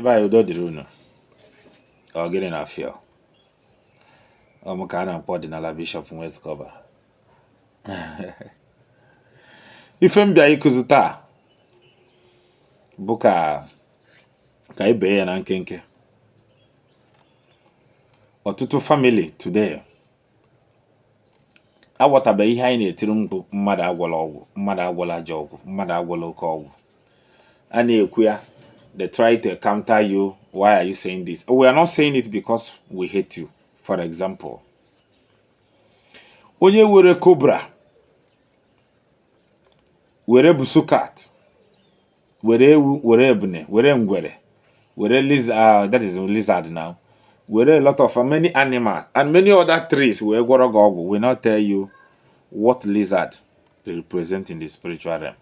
If I do the rune, or get in a fear. I'm kind of Odinala Bishop from West Cover. If I'm be ikuzuta, buka ka ibe ya na nkenke. Ọtụtụ family today. Awọtabe ihe anyị na-etiri mkpu mmadụ agwọla ọgwụ, mmadụ agwọla ajọ ọgwụ, mmadụ agwọla oke ọgwụ. A na-ekwu ya, they try to counter you. Why are you saying this? We are not saying it because we hate you. For example, onye were cobra, were busukat, were ewu, were ebune, were ngwere, were lizard, that is lizard now. Were a lot of many animals and many other trees we will not tell you what lizard they represent in the spiritual realm,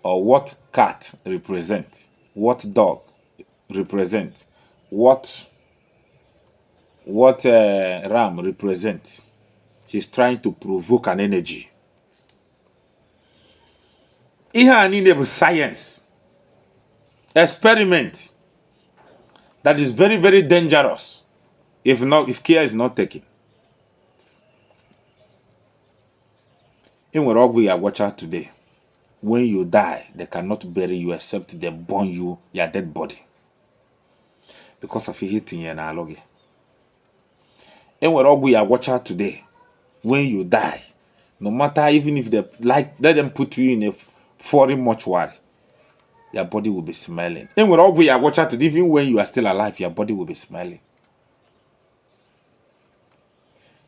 or what cat represent, what dog represent, what ram represent. He's trying to provoke an energy. Ihe ani nebu science experiment that is very, very dangerous if care is not taken. In wherever you are watching today, when you die, they cannot bury you except they burn you, your dead body, because of hitting your analogy. In wherever you are watching today, when you die, no matter even if they let them put you in a foreign mortuary, your body will be smelling. And wherever we are watching today, even when you are still alive, your body will be smelling.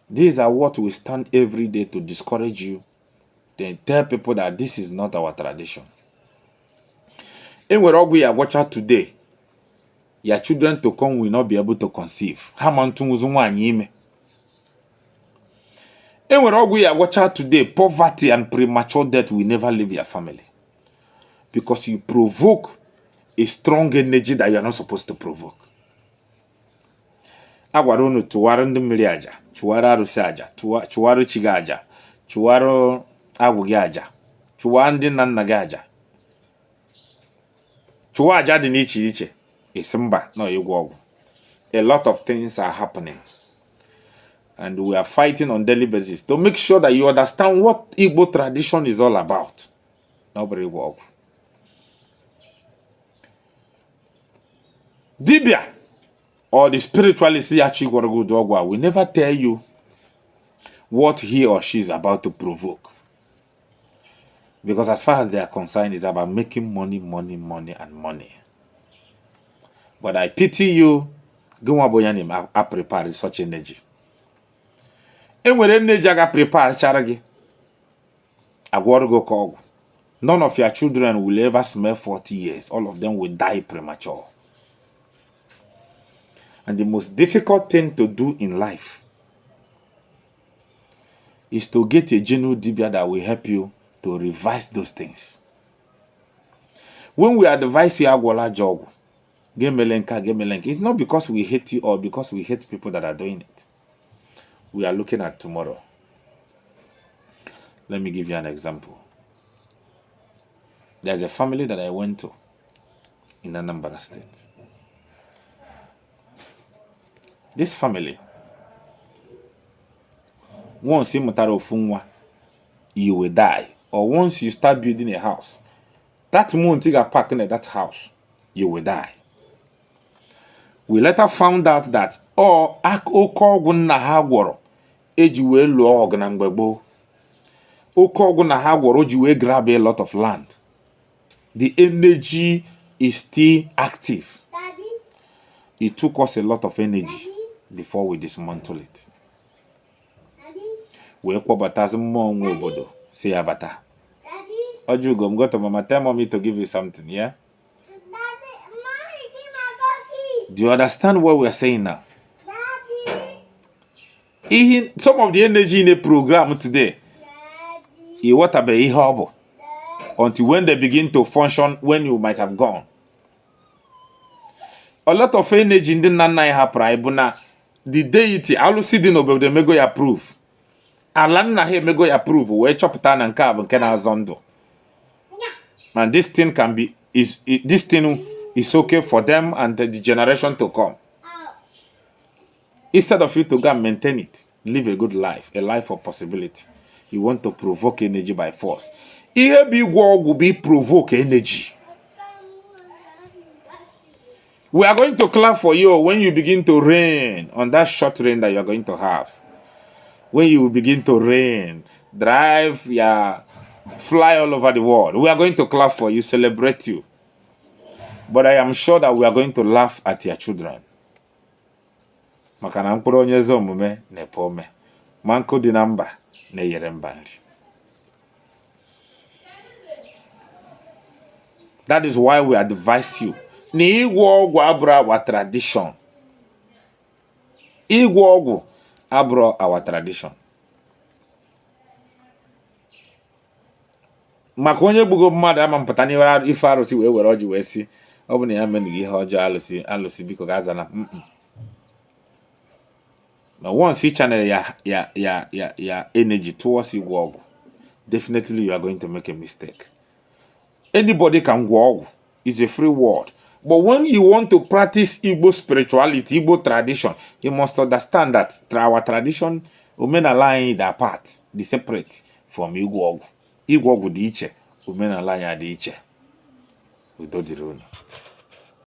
These are what we stand every day to discourage you, to tell people that this is not our tradition. And wherever we are watching today, your children to come will not be able to conceive. And wherever we are watching today, poverty and premature death will never leave your family. Because you provoke a strong energy that you are not supposed to provoke. Agwarono chuwaro ndị mmiri aja, chuwaro arụsị aja, chuwaro chi gị aja, chuwaro agwụ gị aja, chuwa ndị nna nna gị aja. Chuwa aja dị n'iche iche. Isi mba no ịgwọ ọgwụ. A lot of things are happening. And we are fighting on daily basis to make sure that you understand what Igbo tradition is all about. Nobody ịgwọ ọgwụ. Dibia or the spiritualist will never tell you what he or she is about to provoke. Because as far as they are concerned, it's about making money, money, money, and money. But I pity you, I prepare such energy. And when energy I prepare, none of your children will ever smell 40 years. All of them will die premature. And the most difficult thing to do in life is to get a genuine dibia that will help you to revise those things. When we advise you agwala job, gemelenka, it's not because we hate you or because we hate people that are doing it. We are looking at tomorrow. Let me give you an example. There's a family that I went to in Anambra State. This family, once you will die, or once you start building a house, that month you got parked in that house, you will die. We later found out that grab a lot of land. The energy is still active. Daddy? It took us a lot of energy. Daddy? Before we dismantle it. We say abata. Ojugo, I'm going to mama tell mommy to give you something, yeah? Do you understand what we are saying now? Some of the energy in the program today, what about horrible? Until when they begin to function when you might have gone. A lot of energy in the nana happen. The deity, I will see the noble, they may go approve. Alana here may go approve, where chop tan and carb and can zondo. And this thing can be this thing It's okay for them and the generation to come. Instead of you to go and maintain it, live a good life, a life of possibility. You want to provoke energy by force. Ihe be will be provoke energy. We are going to clap for you when you begin to rain on that short rain that you are going to have. When you begin to rain, drive, fly all over the world. We are going to clap for you, celebrate you. But I am sure that we are going to laugh at your children. Maka na mkpụrụ onye ezi omume na-epe ome. Ma nkụ dị na mba na-eyere mba nri. That is why we advise you. Na ịgwọ ọgwụ abụrụ our tradition. Ịgwọ ọgwụ abụrụ our tradition. Maka onye gbugo mmadụ ama mpụta n'ihe ife arụsị wee were ọjị wee si ọ bụ na ya menụghị ihe ọjọọ alụsị biko ga-aza na But once you channel your energy towards Igbo, definitely you are going to make a mistake. Anybody can go. It's a free world. But when you want to practice Igbo spirituality, Igbo tradition, you must understand that our tradition, Omenala is apart, they separate from Igbo. Igbo dị iche, Omenala dị iche. Udo dịrị unu.